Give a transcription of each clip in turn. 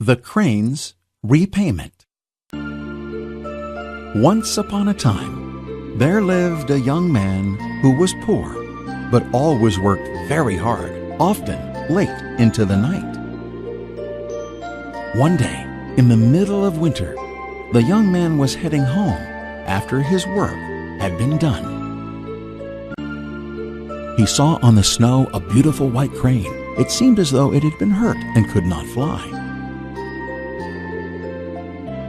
The Crane's Repayment. Once upon a time, there lived a young man who was poor, but always worked very hard, often late into the night. One day, in the middle of winter, the young man was heading home after his work had been done. He saw on the snow a beautiful white crane. It seemed as though it had been hurt and could not fly.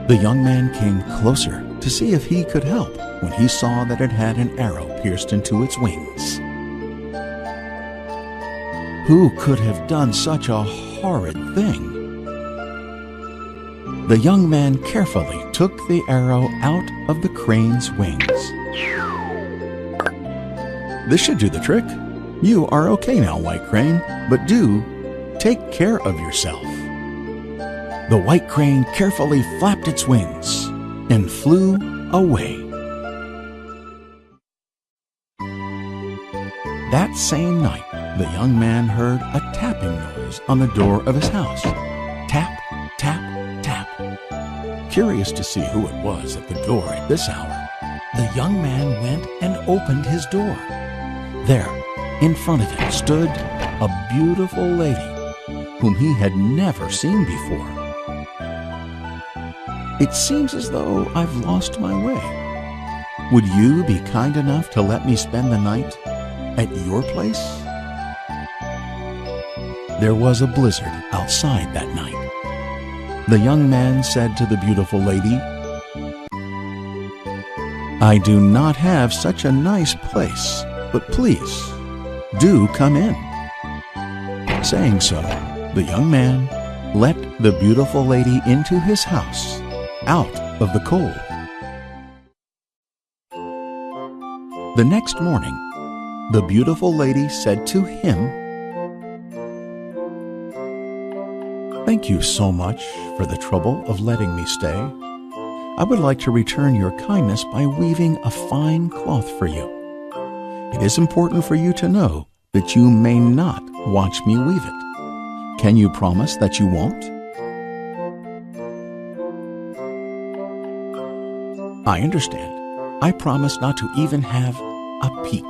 The young man came closer to see if he could help when he saw that it had an arrow pierced into its wings. Who could have done such a horrid thing? The young man carefully took the arrow out of the crane's wings. This should do the trick. You are okay now, White Crane, but do take care of yourself. The white crane carefully flapped its wings and flew away. That same night, the young man heard a tapping noise on the door of his house. Tap, tap, tap. Curious to see who it was at the door at this hour, the young man went and opened his door. There, in front of him, stood a beautiful lady whom he had never seen before. It seems as though I've lost my way. Would you be kind enough to let me spend the night at your place? There was a blizzard outside that night. The young man said to the beautiful lady, "I do not have such a nice place, but please, do come in." Saying so, the young man let the beautiful lady into his house, out of the cold. The next morning, the beautiful lady said to him, "Thank you so much for the trouble of letting me stay. I would like to return your kindness by weaving a fine cloth for you. It is important for you to know that you may not watch me weave it. Can you promise that you won't?" "I understand. I promise not to even have a peek."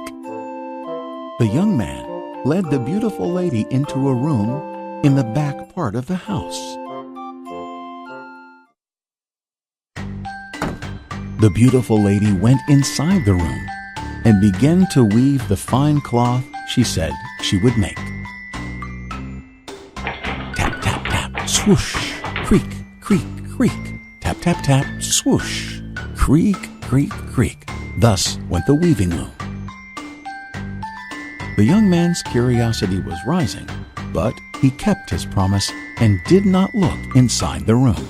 The young man led the beautiful lady into a room in the back part of the house. The beautiful lady went inside the room and began to weave the fine cloth she said she would make. Tap, tap, tap, swoosh, creak, creak, creak, tap, tap, tap, swoosh, creak, creak, creak. Thus went the weaving loom. The young man's curiosity was rising, but he kept his promise and did not look inside the room.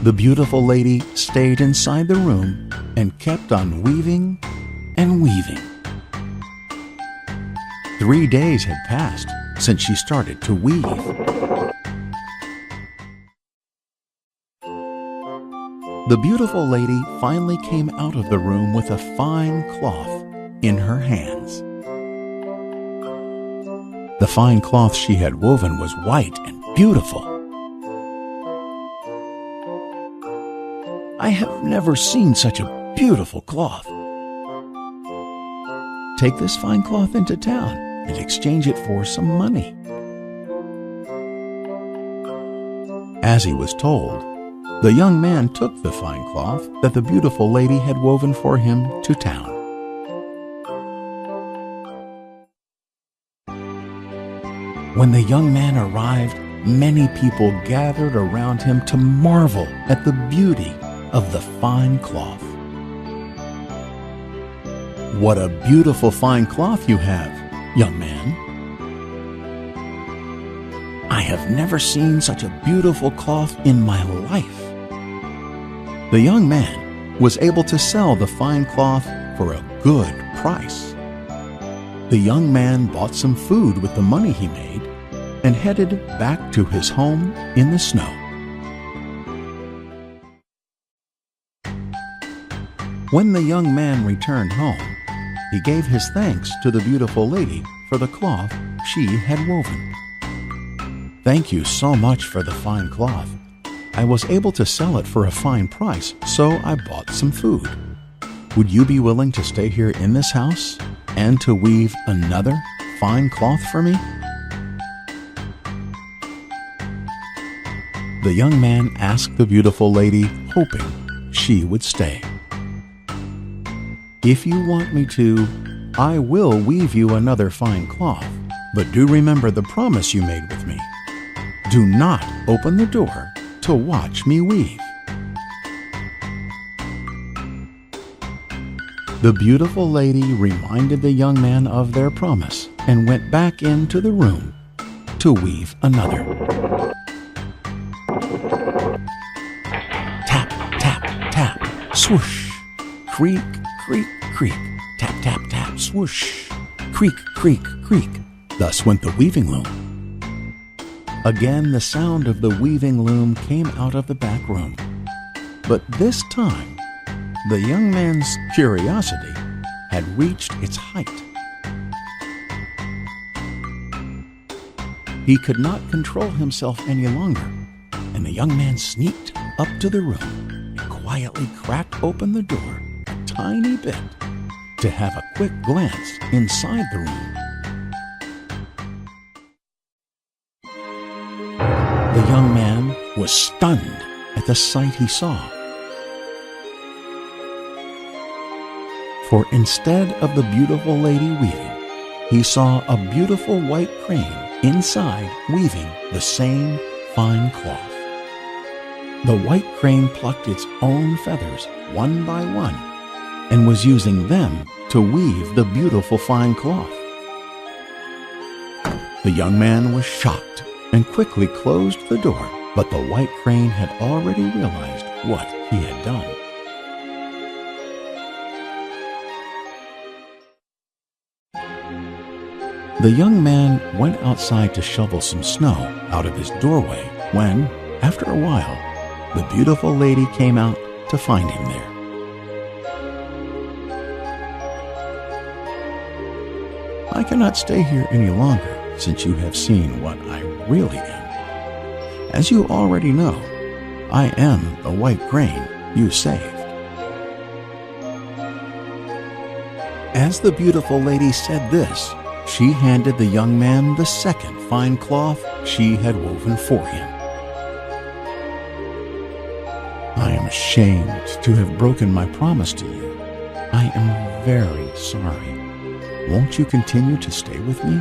The beautiful lady stayed inside the room and kept on weaving and weaving. 3 days had passed since she started to weave. The beautiful lady finally came out of the room with a fine cloth in her hands. The fine cloth she had woven was white and beautiful. "I have never seen such a beautiful cloth. Take this fine cloth into town and exchange it for some money." As he was told, the young man took the fine cloth that the beautiful lady had woven for him to town. When the young man arrived, many people gathered around him to marvel at the beauty of the fine cloth. "What a beautiful fine cloth you have, young man." "I have never seen such a beautiful cloth in my life." The young man was able to sell the fine cloth for a good price. The young man bought some food with the money he made and headed back to his home in the snow. When the young man returned home, he gave his thanks to the beautiful lady for the cloth she had woven. Thank you so much for the fine cloth. I was able to sell it for a fine price, so I bought some food. Would you be willing to stay here in this house and to weave another fine cloth for me?" The young man asked the beautiful lady, hoping she would stay. "If you want me to, I will weave you another fine cloth, but do remember the promise you made with me. Do not open the door to watch me weave." The beautiful lady reminded the young man of their promise and went back into the room to weave another. Tap, tap, tap, swoosh, creak, creak, creak, tap, tap, tap, swoosh, creak, creak, creak. Thus went the weaving loom. Again, the sound of the weaving loom came out of the back room. But this time, the young man's curiosity had reached its height. He could not control himself any longer, and the young man sneaked up to the room and quietly cracked open the door a tiny bit to have a quick glance inside the room. The young man was stunned at the sight he saw. For instead of the beautiful lady weaving, he saw a beautiful white crane inside weaving the same fine cloth. The white crane plucked its own feathers one by one and was using them to weave the beautiful fine cloth. The young man was shocked and quickly closed the door, but the white crane had already realized what he had done. The young man went outside to shovel some snow out of his doorway when, after a while, the beautiful lady came out to find him there. "I cannot stay here any longer since you have seen what I really am. As you already know, I am the white crane you saved." As the beautiful lady said this, she handed the young man the second fine cloth she had woven for him. "I am ashamed to have broken my promise to you. I am very sorry. Won't you continue to stay with me?"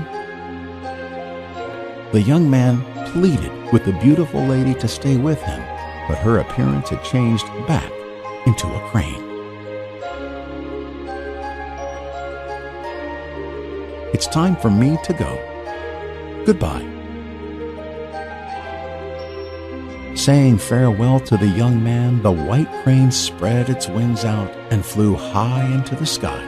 The young man pleaded with the beautiful lady to stay with him, but her appearance had changed back into a crane. "It's time for me to go. Goodbye." Saying farewell to the young man, the white crane spread its wings out and flew high into the sky.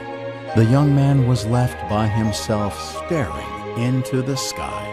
The young man was left by himself staring into the sky.